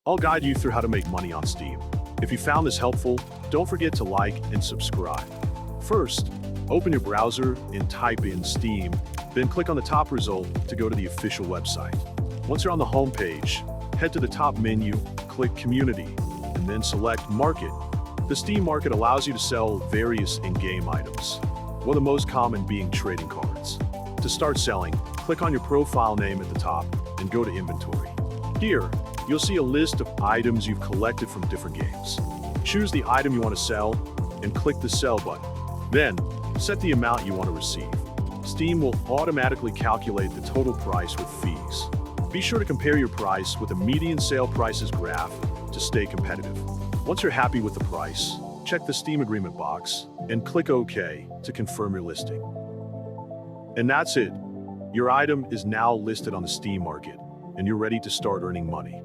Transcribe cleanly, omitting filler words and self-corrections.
I'll guide you through how to make money on Steam. If you found this helpful, don't forget to like and subscribe. First, open your browser and type in Steam, then click on the top result to go to the official website. Once you're on the home page, head to the top menu, click Community, and then select Market. The Steam Market allows you to sell various in-game items, one of the most common being trading cards. To start selling, click on your profile name at the top and go to Inventory. Here, you'll see a list of items you've collected from different games. Choose the item you want to sell and click the Sell button. Then, set the amount you want to receive. Steam will automatically calculate the total price with fees. Be sure to compare your price with the median sale prices graph to stay competitive. Once you're happy with the price, check the Steam agreement box and click OK to confirm your listing. And that's it. Your item is now listed on the Steam market, and you're ready to start earning money.